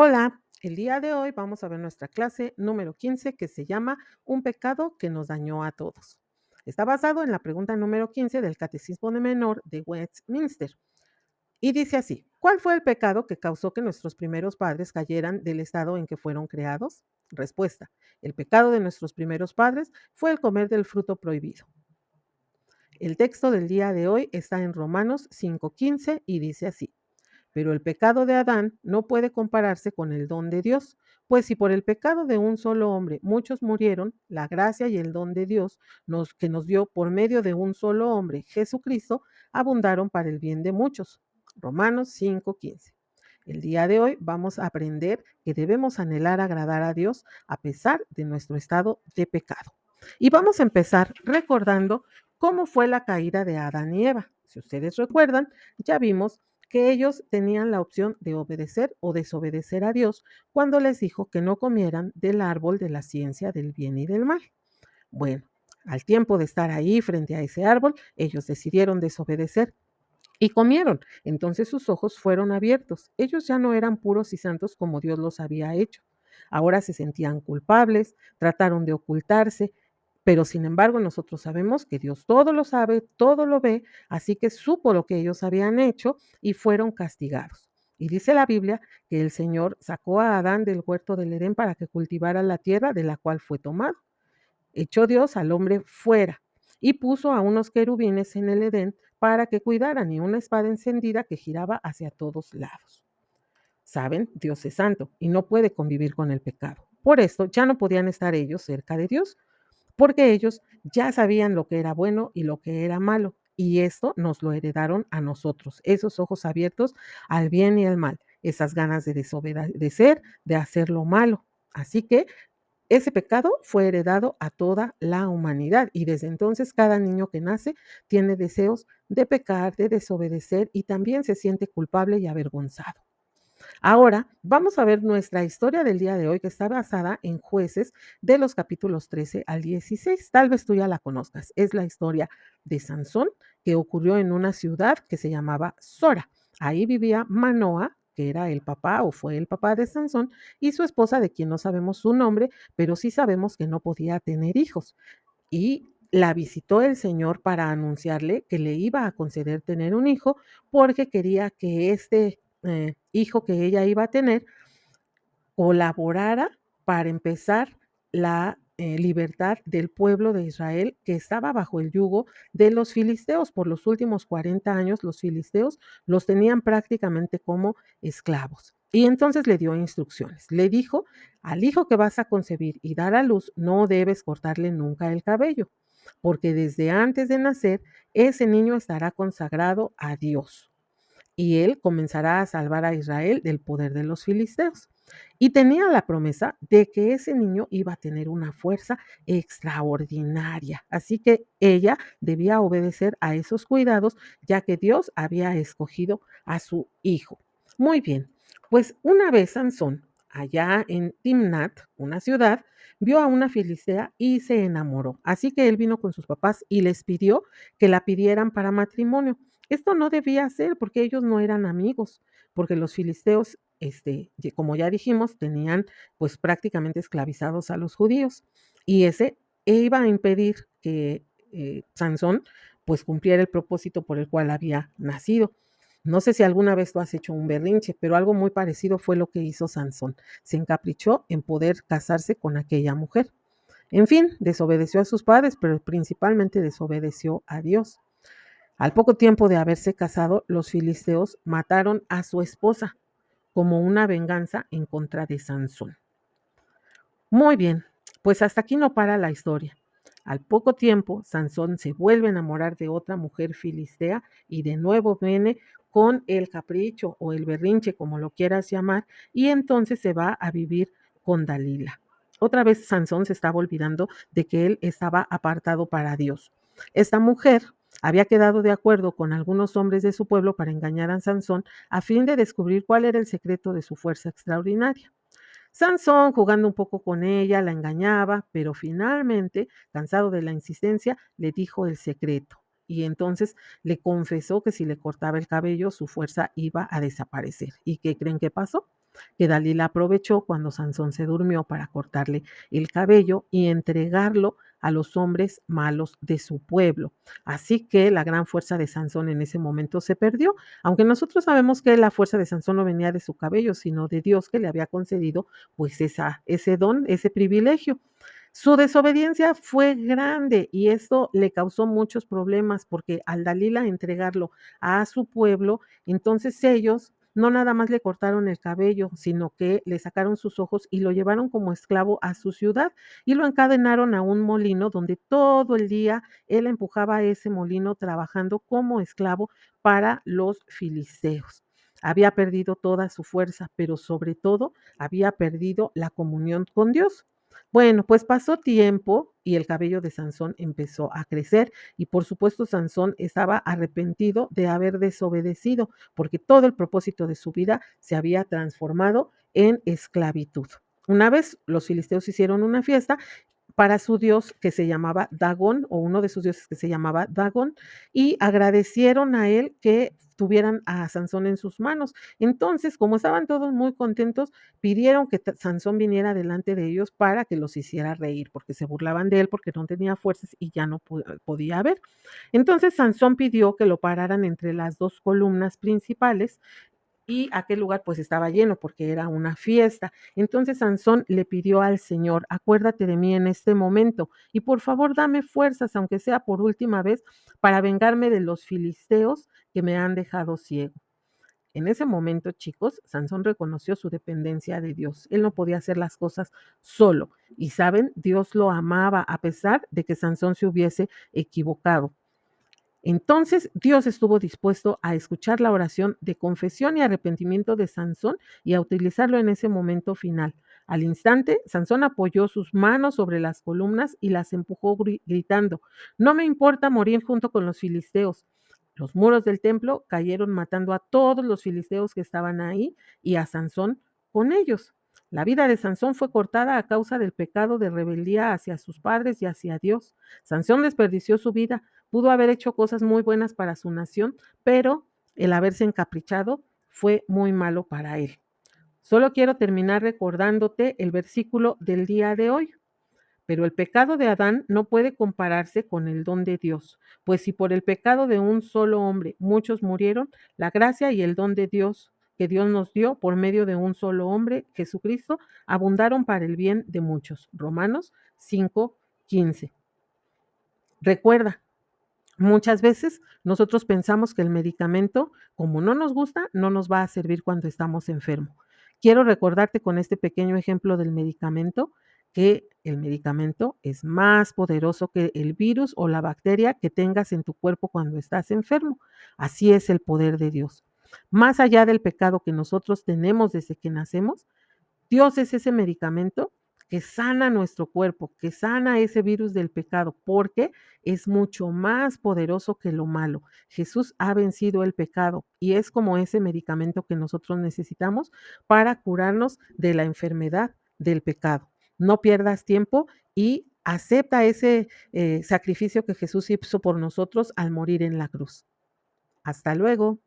Hola, el día de hoy vamos a ver nuestra clase número 15 que se llama Un pecado que nos dañó a todos. Está basado en la pregunta número 15 del Catecismo de Menor de Westminster y dice así, ¿cuál fue el pecado que causó que nuestros primeros padres cayeran del estado en que fueron creados? Respuesta, el pecado de nuestros primeros padres fue el comer del fruto prohibido. El texto del día de hoy está en Romanos 5:15 y dice así. Pero el pecado de Adán no puede compararse con el don de Dios, pues si por el pecado de un solo hombre muchos murieron, la gracia y el don de Dios que nos dio por medio de un solo hombre, Jesucristo, abundaron para el bien de muchos. Romanos 5:15. El día de hoy vamos a aprender que debemos anhelar agradar a Dios a pesar de nuestro estado de pecado. Y vamos a empezar recordando cómo fue la caída de Adán y Eva. Si ustedes recuerdan, ya vimos que ellos tenían la opción de obedecer o desobedecer a Dios cuando les dijo que no comieran del árbol de la ciencia del bien y del mal. Bueno, al tiempo de estar ahí frente a ese árbol, ellos decidieron desobedecer y comieron. Entonces sus ojos fueron abiertos. Ellos ya no eran puros y santos como Dios los había hecho. Ahora se sentían culpables, trataron de ocultarse, pero sin embargo nosotros sabemos que Dios todo lo sabe, todo lo ve, así que supo lo que ellos habían hecho y fueron castigados. Y dice la Biblia que el Señor sacó a Adán del huerto del Edén para que cultivara la tierra de la cual fue tomado. Echó Dios al hombre fuera y puso a unos querubines en el Edén para que cuidaran y una espada encendida que giraba hacia todos lados. Saben, Dios es santo y no puede convivir con el pecado. Por esto ya no podían estar ellos cerca de Dios, porque ellos ya sabían lo que era bueno y lo que era malo. Y esto nos lo heredaron a nosotros, esos ojos abiertos al bien y al mal, esas ganas de desobedecer, de hacer lo malo. Así que ese pecado fue heredado a toda la humanidad y desde entonces cada niño que nace tiene deseos de pecar, de desobedecer y también se siente culpable y avergonzado. Ahora vamos a ver nuestra historia del día de hoy que está basada en Jueces de los capítulos 13 al 16. Tal vez tú ya la conozcas. Es la historia de Sansón que ocurrió en una ciudad que se llamaba Sora. Ahí vivía Manoa, que era el papá o fue el papá de Sansón, y su esposa, de quien no sabemos su nombre, pero sí sabemos que no podía tener hijos. Y la visitó el Señor para anunciarle que le iba a conceder tener un hijo porque quería que este hijo que ella iba a tener colaborara para empezar la libertad del pueblo de Israel que estaba bajo el yugo de los filisteos. Por los últimos 40 años los filisteos los tenían prácticamente como esclavos. Y entonces le dio instrucciones. Le dijo, al hijo que vas a concebir y dar a luz, no debes cortarle nunca el cabello, porque desde antes de nacer, ese niño estará consagrado a Dios y él comenzará a salvar a Israel del poder de los filisteos. Y tenía la promesa de que ese niño iba a tener una fuerza extraordinaria. Así que ella debía obedecer a esos cuidados, ya que Dios había escogido a su hijo. Muy bien, pues una vez Sansón, allá en Timnat, una ciudad, vio a una filistea y se enamoró. Así que él vino con sus papás y les pidió que la pidieran para matrimonio. Esto no debía ser porque ellos no eran amigos, porque los filisteos, como ya dijimos, tenían pues prácticamente esclavizados a los judíos y ese iba a impedir que Sansón pues cumpliera el propósito por el cual había nacido. No sé si alguna vez tú has hecho un berrinche, pero algo muy parecido fue lo que hizo Sansón. Se encaprichó en poder casarse con aquella mujer. En fin, desobedeció a sus padres, pero principalmente desobedeció a Dios. Al poco tiempo de haberse casado, los filisteos mataron a su esposa como una venganza en contra de Sansón. Muy bien, pues hasta aquí no para la historia. Al poco tiempo, Sansón se vuelve a enamorar de otra mujer filistea y de nuevo viene con el capricho o el berrinche, como lo quieras llamar, y entonces se va a vivir con Dalila. Otra vez Sansón se estaba olvidando de que él estaba apartado para Dios. Esta mujer había quedado de acuerdo con algunos hombres de su pueblo para engañar a Sansón a fin de descubrir cuál era el secreto de su fuerza extraordinaria. Sansón, jugando un poco con ella, la engañaba, pero finalmente, cansado de la insistencia, le dijo el secreto. Y entonces le confesó que si le cortaba el cabello, su fuerza iba a desaparecer. ¿Y qué creen que pasó? que Dalila aprovechó cuando Sansón se durmió para cortarle el cabello y entregarlo a los hombres malos de su pueblo. Así que la gran fuerza de Sansón en ese momento se perdió, aunque nosotros sabemos que la fuerza de Sansón no venía de su cabello, sino de Dios que le había concedido pues ese don, ese privilegio. Su desobediencia fue grande y esto le causó muchos problemas porque al Dalila entregarlo a su pueblo, entonces ellos no nada más le cortaron el cabello, sino que le sacaron sus ojos y lo llevaron como esclavo a su ciudad y lo encadenaron a un molino donde todo el día él empujaba ese molino trabajando como esclavo para los filisteos. Había perdido toda su fuerza, pero sobre todo había perdido la comunión con Dios. Bueno, pues pasó tiempo y el cabello de Sansón empezó a crecer y por supuesto Sansón estaba arrepentido de haber desobedecido porque todo el propósito de su vida se había transformado en esclavitud. Una vez los filisteos hicieron una fiesta para su dios que se llamaba Dagón, o uno de sus dioses que se llamaba Dagón, y agradecieron a él que tuvieran a Sansón en sus manos. Entonces, como estaban todos muy contentos, pidieron que Sansón viniera delante de ellos para que los hiciera reír, porque se burlaban de él, porque no tenía fuerzas y ya no podía ver. Entonces, Sansón pidió que lo pararan entre las dos columnas principales y aquel lugar pues estaba lleno porque era una fiesta. Entonces Sansón le pidió al Señor, acuérdate de mí en este momento y por favor dame fuerzas, aunque sea por última vez, para vengarme de los filisteos que me han dejado ciego. En ese momento, chicos, Sansón reconoció su dependencia de Dios. Él no podía hacer las cosas solo. Y saben, Dios lo amaba a pesar de que Sansón se hubiese equivocado. Entonces Dios estuvo dispuesto a escuchar la oración de confesión y arrepentimiento de Sansón y a utilizarlo en ese momento final. Al instante, Sansón apoyó sus manos sobre las columnas y las empujó gritando, no me importa morir junto con los filisteos. Los muros del templo cayeron matando a todos los filisteos que estaban ahí y a Sansón con ellos. La vida de Sansón fue cortada a causa del pecado de rebeldía hacia sus padres y hacia Dios. Sansón desperdició su vida, pudo haber hecho cosas muy buenas para su nación, pero el haberse encaprichado fue muy malo para él. Solo quiero terminar recordándote el versículo del día de hoy. Pero el pecado de Adán no puede compararse con el don de Dios, pues si por el pecado de un solo hombre muchos murieron, la gracia y el don de Dios que Dios nos dio por medio de un solo hombre, Jesucristo, abundaron para el bien de muchos. Romanos 5:15. Recuerda, muchas veces nosotros pensamos que el medicamento, como no nos gusta, no nos va a servir cuando estamos enfermos. Quiero recordarte con este pequeño ejemplo del medicamento que el medicamento es más poderoso que el virus o la bacteria que tengas en tu cuerpo cuando estás enfermo. Así es el poder de Dios. Más allá del pecado que nosotros tenemos desde que nacemos, Dios es ese medicamento que sana nuestro cuerpo, que sana ese virus del pecado, porque es mucho más poderoso que lo malo. Jesús ha vencido el pecado y es como ese medicamento que nosotros necesitamos para curarnos de la enfermedad del pecado. No pierdas tiempo y acepta ese sacrificio que Jesús hizo por nosotros al morir en la cruz. Hasta luego.